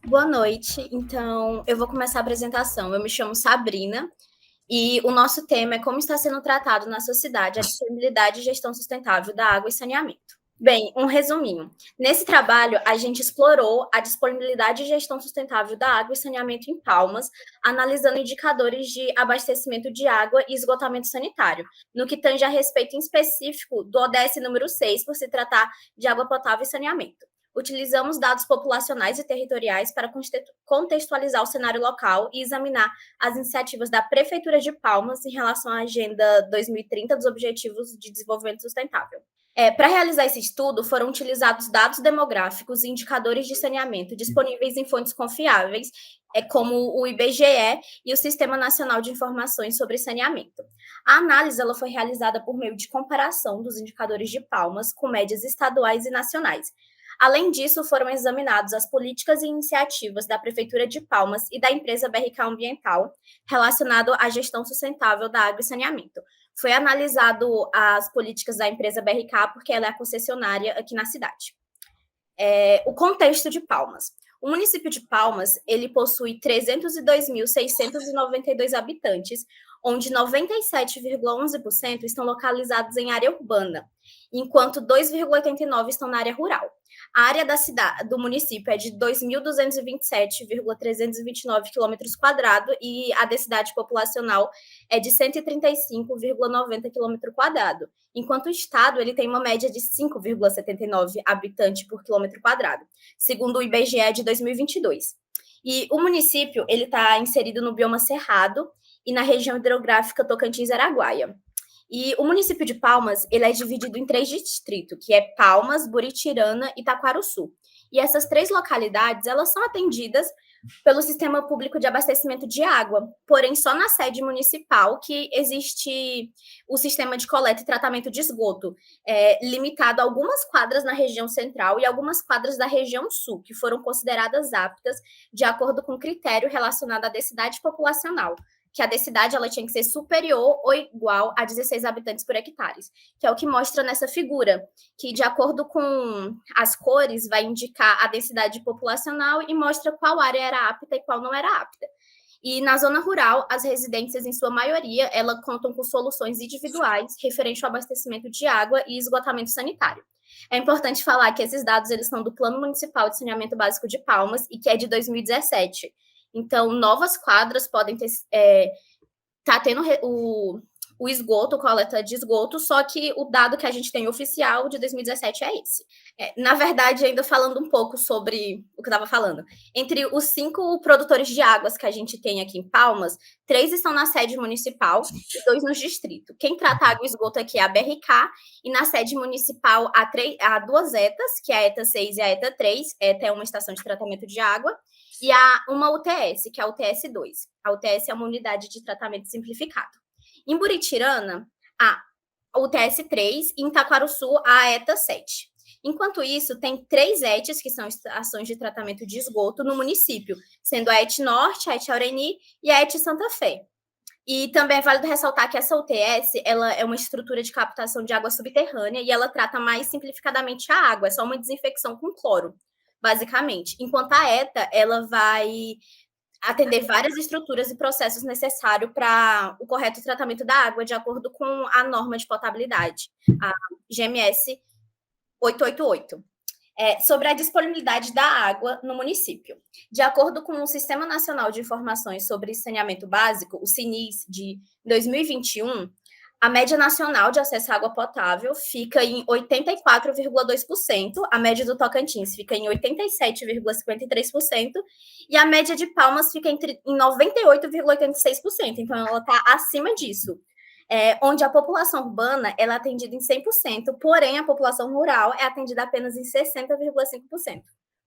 Boa noite. Então, eu vou começar a apresentação. Eu me chamo Sabrina e o nosso tema é como está sendo tratado na sociedade a disponibilidade e gestão sustentável da água e saneamento. Bem, um resuminho. Nesse trabalho, a gente explorou a disponibilidade e gestão sustentável da água e saneamento em Palmas, analisando indicadores de abastecimento de água e esgotamento sanitário, no que tange a respeito em específico do ODS número 6, por se tratar de água potável e saneamento. Utilizamos dados populacionais e territoriais para contextualizar o cenário local e examinar as iniciativas da Prefeitura de Palmas em relação à Agenda 2030 dos Objetivos de Desenvolvimento Sustentável. Para realizar esse estudo, foram utilizados dados demográficos e indicadores de saneamento disponíveis em fontes confiáveis, como o IBGE e o Sistema Nacional de Informações sobre Saneamento. A análise ela foi realizada por meio de comparação dos indicadores de Palmas com médias estaduais e nacionais. Além disso, foram examinados as políticas e iniciativas da Prefeitura de Palmas e da empresa BRK Ambiental relacionado à gestão sustentável da água e saneamento. Foi analisado as políticas da empresa BRK porque ela é a concessionária aqui na cidade. O contexto de Palmas. O município de Palmas, ele possui 302.692 habitantes, onde 97,11% estão localizados em área urbana, enquanto 2,89% estão na área rural. A área da cidade, do município é de 2.227,329 quilômetros quadrados e a densidade populacional é de 135,90 quilômetro quadrado, enquanto o estado ele tem uma média de 5,79 habitantes por quilômetro quadrado, segundo o IBGE de 2022. E o município ele está inserido no bioma cerrado e na região hidrográfica Tocantins-Araguaia. E o município de Palmas, ele é dividido em 3 distritos, que é Palmas, Buritirana e Taquarussu. E essas 3 localidades, elas são atendidas pelo Sistema Público de Abastecimento de Água, porém só na sede municipal que existe o sistema de coleta e tratamento de esgoto, limitado a algumas quadras na região central e algumas quadras da região sul, que foram consideradas aptas de acordo com critério relacionado à densidade populacional, que a densidade ela tinha que ser superior ou igual a 16 habitantes por hectare, que é o que mostra nessa figura, que de acordo com as cores vai indicar a densidade populacional e mostra qual área era apta e qual não era apta. E na zona rural, as residências, em sua maioria, elas contam com soluções individuais referente ao abastecimento de água e esgotamento sanitário. É importante falar que esses dados eles são do Plano Municipal de Saneamento Básico de Palmas e que é de 2017. Então, novas quadras podem ter, tá tendo o esgoto, coleta de esgoto, só que o dado que a gente tem oficial de 2017 é esse. Na verdade, ainda falando um pouco sobre o que eu estava falando, entre os 5 produtores de águas que a gente tem aqui em Palmas, 3 estão na sede municipal e 2 no distrito. Quem trata água e esgoto aqui é a BRK, e na sede municipal há 2 ETAs, que é a ETA 6 e a ETA 3. ETA é uma estação de tratamento de água, e há uma UTS, que é a UTS 2. A UTS é uma unidade de tratamento simplificado. Em Buritirana, a UTS 3 e em Taquarussu, a ETA 7. Enquanto isso, tem 3 ETs, que são estações de tratamento de esgoto no município, sendo a ET Norte, a ET Aureni e a ET Santa Fé. E também é válido ressaltar que essa UTS ela é uma estrutura de captação de água subterrânea e ela trata mais simplificadamente a água, é só uma desinfecção com cloro, basicamente. Enquanto a ETA, ela vai atender várias estruturas e processos necessários para o correto tratamento da água, de acordo com a norma de potabilidade, a GMS 888. Sobre a disponibilidade da água no município. De acordo com o Sistema Nacional de Informações sobre Saneamento Básico, o SINIS, de 2021, a média nacional de acesso à água potável fica em 84,2%, a média do Tocantins fica em 87,53%, e a média de Palmas fica em 98,86%, então ela está acima disso. Onde a população urbana ela é atendida em 100%, porém a população rural é atendida apenas em 60,5%.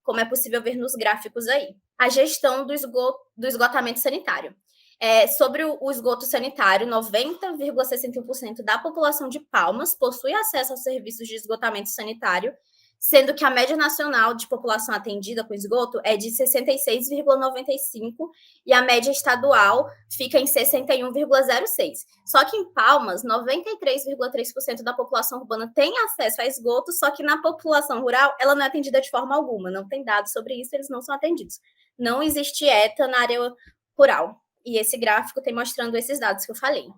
como é possível ver nos gráficos aí. A gestão do esgotamento sanitário. Sobre o esgoto sanitário, 90,61% da população de Palmas possui acesso aos serviços de esgotamento sanitário, sendo que a média nacional de população atendida com esgoto é de 66,95 e a média estadual fica em 61,06. Só que em Palmas, 93,3% da população urbana tem acesso a esgoto, só que na população rural ela não é atendida de forma alguma, não tem dados sobre isso, eles não são atendidos. Não existe ETA na área rural. E esse gráfico tem mostrando esses dados que eu falei.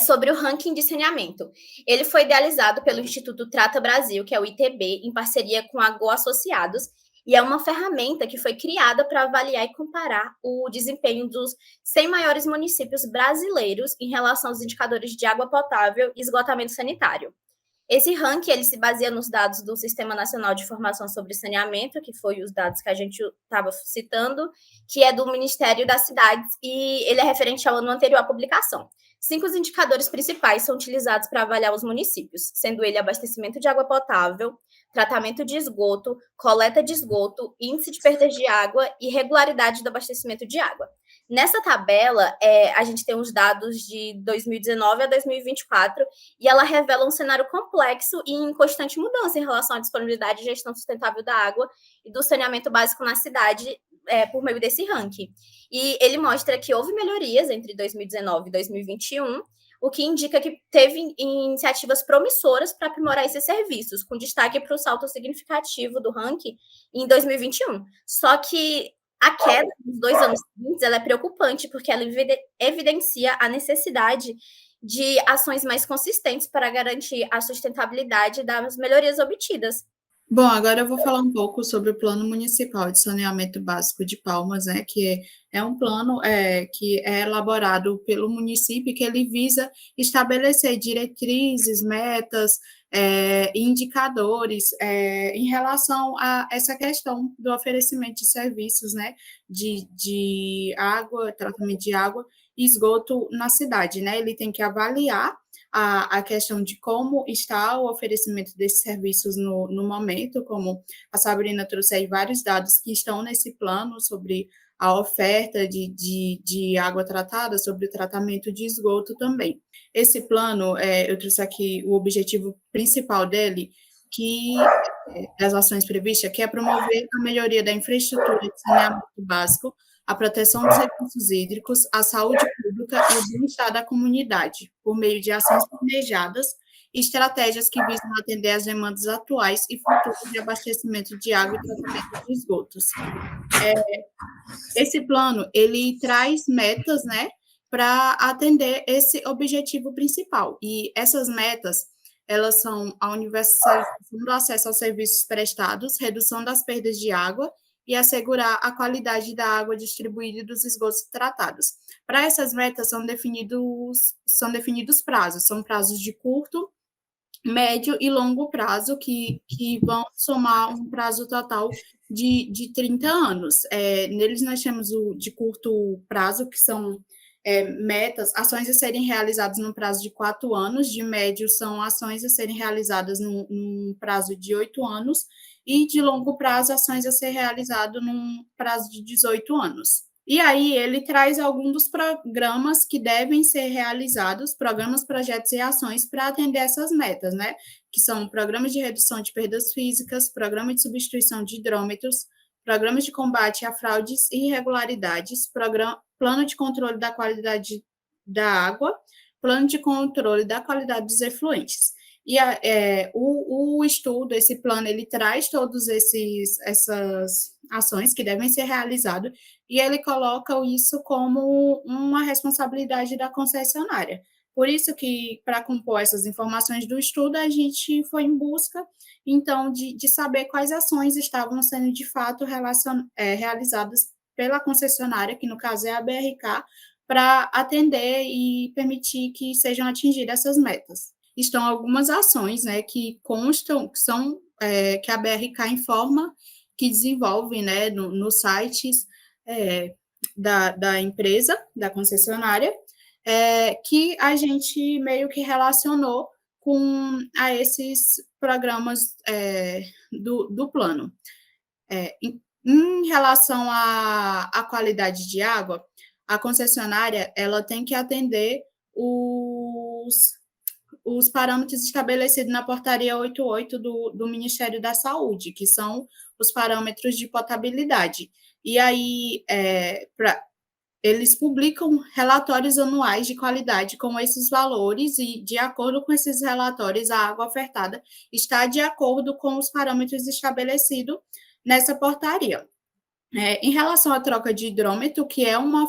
Sobre o ranking de saneamento. Ele foi idealizado pelo Instituto Trata Brasil, que é o ITB, em parceria com a Go Associados, e é uma ferramenta que foi criada para avaliar e comparar o desempenho dos 100 maiores municípios brasileiros em relação aos indicadores de água potável e esgotamento sanitário. Esse ranking ele se baseia nos dados do Sistema Nacional de Informação sobre Saneamento, que foi os dados que a gente estava citando, que é do Ministério das Cidades, e ele é referente ao ano anterior à publicação. 5 indicadores principais são utilizados para avaliar os municípios, sendo ele abastecimento de água potável, tratamento de esgoto, coleta de esgoto, índice de perda de água e regularidade do abastecimento de água. Nessa tabela, a gente tem os dados de 2019 a 2024 e ela revela um cenário complexo e em constante mudança em relação à disponibilidade e gestão sustentável da água e do saneamento básico na cidade por meio desse ranking. E ele mostra que houve melhorias entre 2019 e 2021, o que indica que teve iniciativas promissoras para aprimorar esses serviços, com destaque para o salto significativo do ranking em 2021. Só que a queda nos 2 anos seguintes ela é preocupante, porque ela evidencia a necessidade de ações mais consistentes para garantir a sustentabilidade das melhorias obtidas. Bom, agora eu vou falar um pouco sobre o Plano Municipal de Saneamento Básico de Palmas, né, que é um plano que é elaborado pelo município, que ele visa estabelecer diretrizes, metas, indicadores em relação a essa questão do oferecimento de serviços, né, de água, tratamento de água e esgoto na cidade, né, ele tem que avaliar a questão de como está o oferecimento desses serviços no momento, como a Sabrina trouxe aí vários dados que estão nesse plano sobre a oferta de água tratada, sobre o tratamento de esgoto também. Esse plano, eu trouxe aqui o objetivo principal dele, que das ações previstas, que é promover a melhoria da infraestrutura de saneamento básico, a proteção dos recursos hídricos, a saúde pública e o bem-estar da comunidade, por meio de ações planejadas e estratégias que visam atender às demandas atuais e futuras de abastecimento de água e tratamento de esgotos. Esse plano, ele traz metas, né, para atender esse objetivo principal. E essas metas, elas são a universalização do acesso aos serviços prestados, redução das perdas de água e assegurar a qualidade da água distribuída e dos esgotos tratados. Para essas metas são definidos prazos, são prazos de curto, médio e longo prazo, que vão somar um prazo total de 30 anos. Neles nós temos o de curto prazo, que são metas, ações a serem realizadas no prazo de 4 anos, de médio são ações a serem realizadas num prazo de 8 anos, e de longo prazo, ações a ser realizado num prazo de 18 anos. E aí ele traz alguns dos programas que devem ser realizados, programas, projetos e ações para atender essas metas, né? Que são programas de redução de perdas físicas, programa de substituição de hidrômetros, programas de combate a fraudes e irregularidades, plano de controle da qualidade da água, plano de controle da qualidade dos efluentes. E o estudo, esse plano, ele traz todas essas ações que devem ser realizadas e ele coloca isso como uma responsabilidade da concessionária. Por isso que, para compor essas informações do estudo, a gente foi em busca, então, de saber quais ações estavam sendo, de fato, realizadas pela concessionária, que no caso é a BRK, para atender e permitir que sejam atingidas essas metas. Estão algumas ações, né, que constam, que são que a BRK informa, que desenvolve, né, nos sites da empresa, da concessionária, que a gente meio que relacionou com esses programas do plano. Em relação à qualidade de água, a concessionária ela tem que atender os parâmetros estabelecidos na portaria 88 do Ministério da Saúde, que são os parâmetros de potabilidade. E aí, eles publicam relatórios anuais de qualidade com esses valores e, de acordo com esses relatórios, a água ofertada está de acordo com os parâmetros estabelecidos nessa portaria. Em relação à troca de hidrômetro, que é um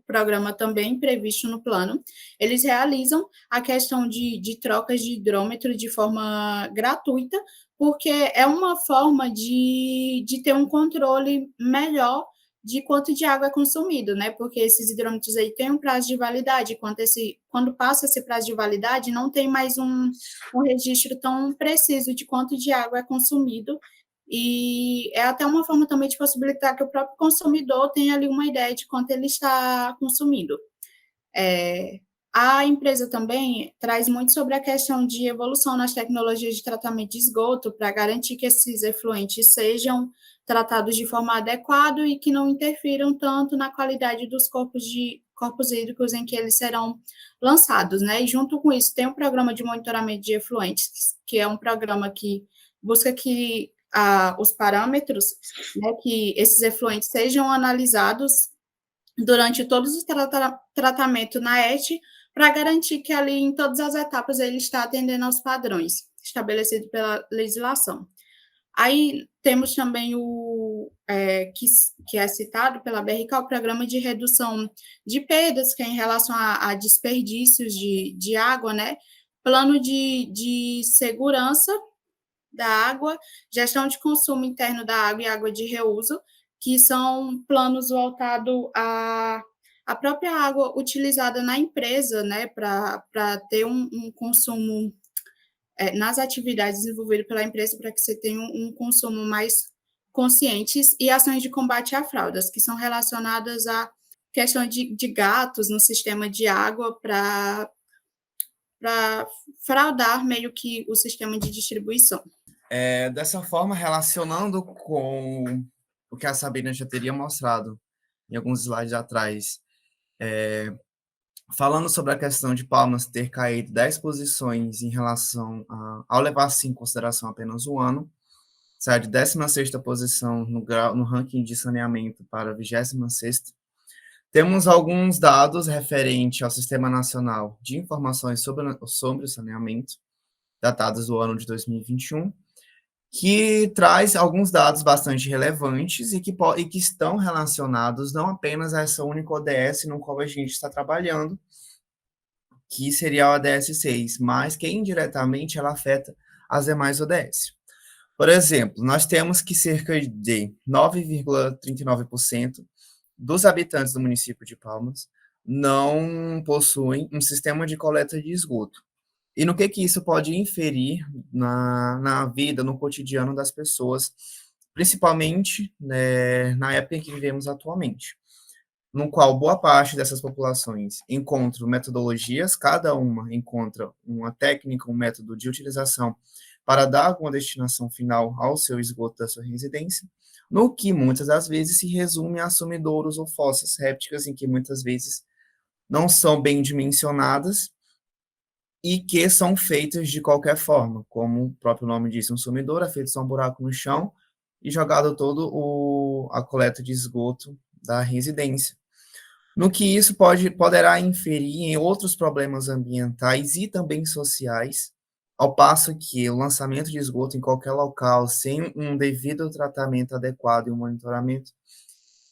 programa também previsto no plano, eles realizam a questão de trocas de hidrômetro de forma gratuita, porque é uma forma de ter um controle melhor de quanto de água é consumido, né? Porque esses hidrômetros aí têm um prazo de validade, quando passa esse prazo de validade, não tem mais um registro tão preciso de quanto de água é consumido, e é até uma forma também de possibilitar que o próprio consumidor tenha ali uma ideia de quanto ele está consumindo. A empresa também traz muito sobre a questão de evolução nas tecnologias de tratamento de esgoto para garantir que esses efluentes sejam tratados de forma adequada e que não interfiram tanto na qualidade dos corpos hídricos em que eles serão lançados, né? E junto com isso tem o programa de monitoramento de efluentes, que é um programa que busca que os parâmetros, né, que esses efluentes sejam analisados durante todos os tratamentos na ET, para garantir que ali em todas as etapas ele está atendendo aos padrões estabelecidos pela legislação. Aí temos também que é citado pela BRK, o Programa de Redução de Perdas, que é em relação a desperdícios de água, né? Plano de segurança da água, gestão de consumo interno da água e água de reuso, que são planos voltados à própria água utilizada na empresa, né, para ter um consumo nas atividades desenvolvidas pela empresa, para que você tenha um consumo mais conscientes, e ações de combate a fraudas, que são relacionadas à questão de gatos no sistema de água para fraudar meio que o sistema de distribuição. Dessa forma, relacionando com o que a Sabrina já teria mostrado em alguns slides atrás, falando sobre a questão de Palmas ter caído 10 posições em relação ao levar-se em consideração apenas um ano, sai de 16ª posição no ranking de saneamento para a 26ª. Temos alguns dados referentes ao Sistema Nacional de Informações sobre o Saneamento, datados do ano de 2021, que traz alguns dados bastante relevantes e que estão relacionados não apenas a essa única ODS no qual a gente está trabalhando, que seria a ODS 6, mas que indiretamente ela afeta as demais ODS. Por exemplo, nós temos que cerca de 9,39% dos habitantes do município de Palmas não possuem um sistema de coleta de esgoto. E no que isso pode inferir na vida, no cotidiano das pessoas, principalmente, né, na época em que vivemos atualmente, no qual boa parte dessas populações encontram metodologias, cada uma encontra uma técnica, um método de utilização para dar alguma destinação final ao seu esgoto da sua residência, no que muitas das vezes se resume a sumidouros ou fossas sépticas, em que muitas vezes não são bem dimensionadas e que são feitas de qualquer forma, como o próprio nome diz, um sumidouro é feito só um buraco no chão e jogado todo a coleta de esgoto da residência. No que isso poderá inferir em outros problemas ambientais e também sociais, ao passo que o lançamento de esgoto em qualquer local, sem um devido tratamento adequado e um monitoramento,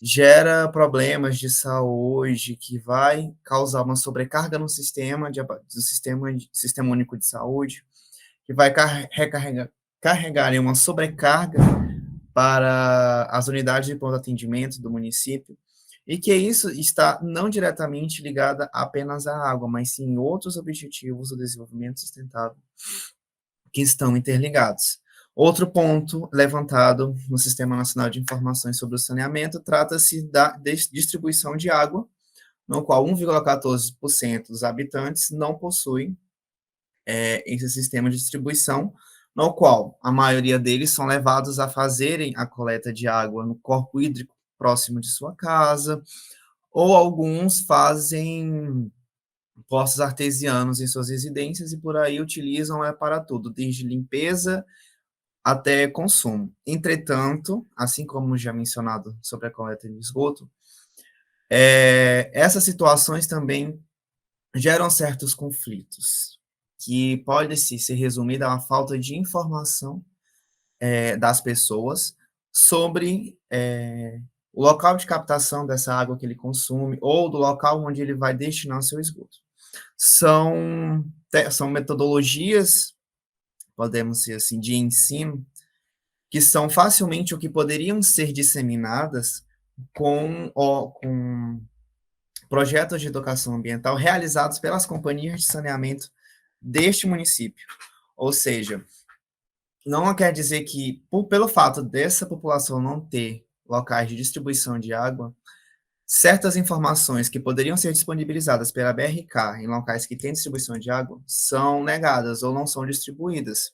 gera problemas de saúde, que vai causar uma sobrecarga no sistema único de saúde, que vai carregar uma sobrecarga para as unidades de pronto atendimento do município, e que isso está não diretamente ligado apenas à água, mas sim outros objetivos do desenvolvimento sustentável que estão interligados. Outro ponto levantado no Sistema Nacional de Informações sobre o Saneamento trata-se da distribuição de água, no qual 1,14% dos habitantes não possuem esse sistema de distribuição, no qual a maioria deles são levados a fazerem a coleta de água no corpo hídrico próximo de sua casa, ou alguns fazem poços artesianos em suas residências e por aí utilizam para tudo, desde limpeza até consumo. Entretanto, assim como já mencionado sobre a coleta de esgoto, essas situações também geram certos conflitos, que pode se ser resumida a uma falta de informação das pessoas sobre o local de captação dessa água que ele consome ou do local onde ele vai destinar seu esgoto. São metodologias, podemos dizer assim, de ensino, que são facilmente o que poderiam ser disseminadas com projetos de educação ambiental realizados pelas companhias de saneamento deste município. Ou seja, não quer dizer que, pelo fato dessa população não ter locais de distribuição de água, certas informações que poderiam ser disponibilizadas pela BRK em locais que têm distribuição de água são negadas ou não são distribuídas.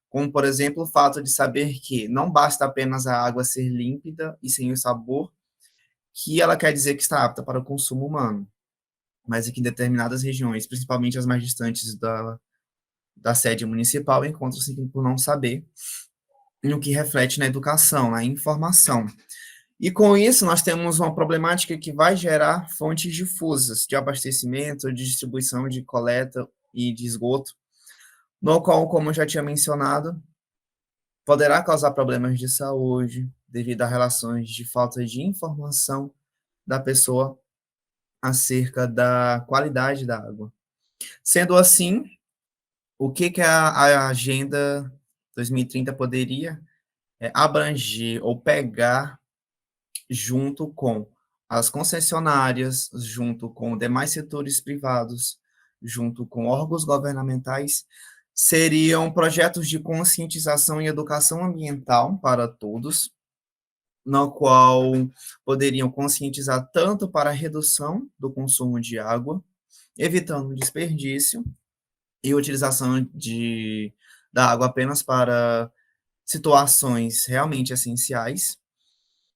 Como, por exemplo, o fato de saber que não basta apenas a água ser límpida e sem o sabor, que ela quer dizer que está apta para o consumo humano, mas que em determinadas regiões, principalmente as mais distantes da sede municipal, encontram-se por não saber, no que reflete na educação, na informação. E com isso, nós temos uma problemática que vai gerar fontes difusas de abastecimento, de distribuição, de coleta e de esgoto, no qual, como eu já tinha mencionado, poderá causar problemas de saúde, devido a relações de falta de informação da pessoa acerca da qualidade da água. Sendo assim, o que a Agenda 2030 poderia abranger ou pegar junto com as concessionárias, junto com demais setores privados, junto com órgãos governamentais, seriam projetos de conscientização e educação ambiental para todos, no qual poderiam conscientizar tanto para a redução do consumo de água, evitando desperdício e utilização da água apenas para situações realmente essenciais,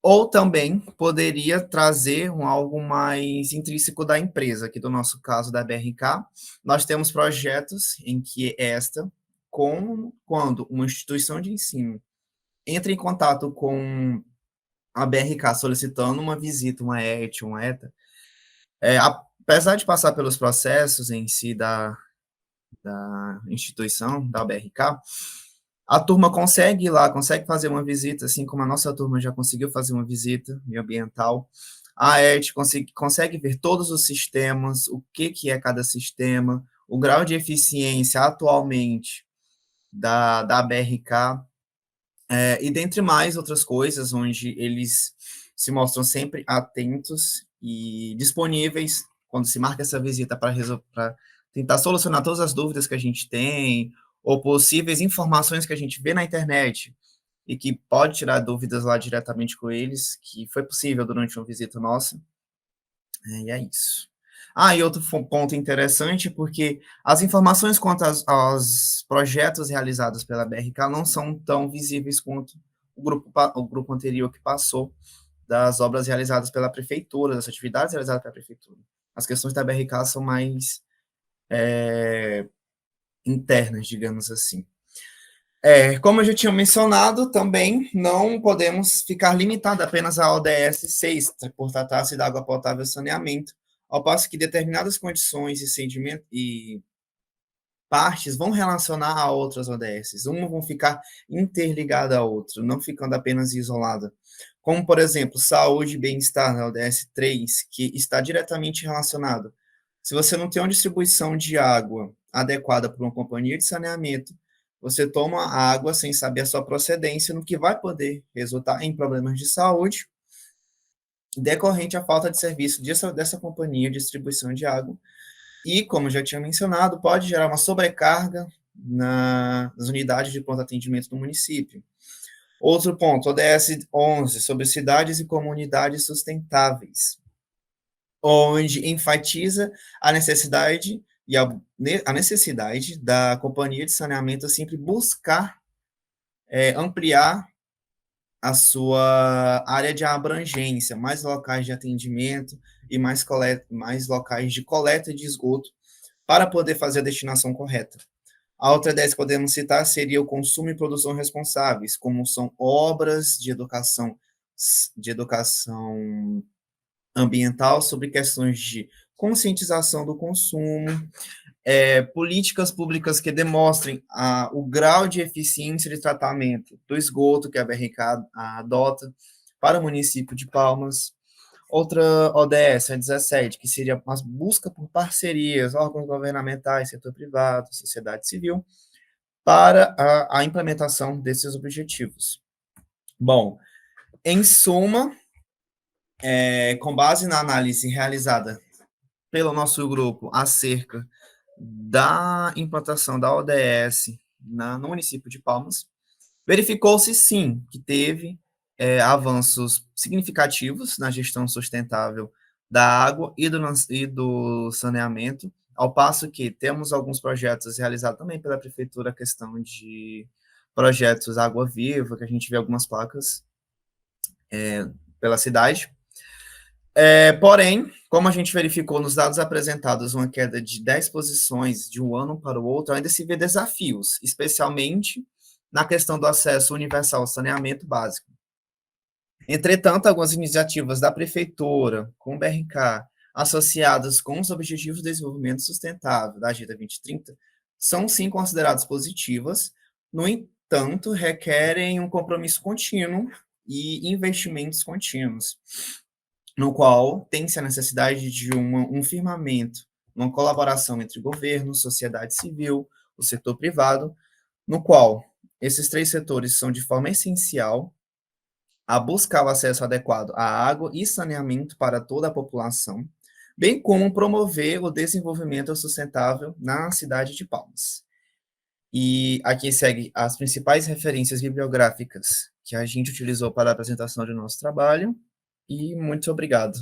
ou também poderia trazer algo mais intrínseco da empresa, que do nosso caso da BRK, nós temos projetos em que quando uma instituição de ensino entra em contato com a BRK solicitando uma visita, uma ET, uma ETA, apesar de passar pelos processos em si da instituição, da BRK, a turma consegue ir lá, consegue fazer uma visita, assim como a nossa turma já conseguiu fazer uma visita ambiental. A ET consegue ver todos os sistemas, o que é cada sistema, o grau de eficiência atualmente da BRK, e dentre mais outras coisas, onde eles se mostram sempre atentos e disponíveis quando se marca essa visita para tentar solucionar todas as dúvidas que a gente tem, ou possíveis informações que a gente vê na internet, e que pode tirar dúvidas lá diretamente com eles, que foi possível durante uma visita nossa. E é isso. E outro ponto interessante, porque as informações quanto aos projetos realizados pela BRK não são tão visíveis quanto o grupo anterior que passou, das obras realizadas pela prefeitura, das atividades realizadas pela prefeitura. As questões da BRK são mais internas, digamos assim. Como eu já tinha mencionado, também não podemos ficar limitados apenas à ODS 6, por tratar-se da água potável e saneamento, ao passo que determinadas condições e partes vão relacionar a outras ODS. Uma vão ficar interligada à outra, não ficando apenas isolada. Como, por exemplo, saúde e bem-estar na ODS 3, que está diretamente relacionado. Se você não tem uma distribuição de água adequada por uma companhia de saneamento, você toma a água sem saber a sua procedência, no que vai poder resultar em problemas de saúde, decorrente à falta de serviço dessa companhia de distribuição de água. E, como já tinha mencionado, pode gerar uma sobrecarga nas unidades de pronto atendimento do município. Outro ponto, ODS 11, sobre cidades e comunidades sustentáveis, onde enfatiza a necessidade da companhia de saneamento sempre buscar ampliar a sua área de abrangência, mais locais de atendimento e mais locais de coleta de esgoto para poder fazer a destinação correta. A outra ideia que podemos citar seria o consumo e produção responsáveis, como são obras de educação ambiental sobre questões de conscientização do consumo, políticas públicas que demonstrem o grau de eficiência de tratamento do esgoto que a BRK adota para o município de Palmas. Outra ODS, a 17, que seria a busca por parcerias, órgãos governamentais, setor privado, sociedade civil, para a implementação desses objetivos. Bom, em suma, com base na análise realizada pelo nosso grupo acerca da implantação da ODS no município de Palmas, verificou-se, sim, que teve avanços significativos na gestão sustentável da água e do saneamento, ao passo que temos alguns projetos realizados também pela prefeitura, a questão de projetos Água Viva, que a gente vê algumas placas pela cidade. Porém, como a gente verificou nos dados apresentados uma queda de 10 posições de um ano para o outro, ainda se vê desafios, especialmente na questão do acesso universal ao saneamento básico. Entretanto, algumas iniciativas da prefeitura, com o BRK, associadas com os Objetivos de Desenvolvimento Sustentável da Agenda 2030, são sim consideradas positivas, no entanto, requerem um compromisso contínuo e investimentos contínuos, no qual tem-se a necessidade de um firmamento, uma colaboração entre governo, sociedade civil, o setor privado, no qual esses três setores são de forma essencial a buscar o acesso adequado à água e saneamento para toda a população, bem como promover o desenvolvimento sustentável na cidade de Palmas. E aqui segue as principais referências bibliográficas que a gente utilizou para a apresentação do nosso trabalho, e muito obrigado.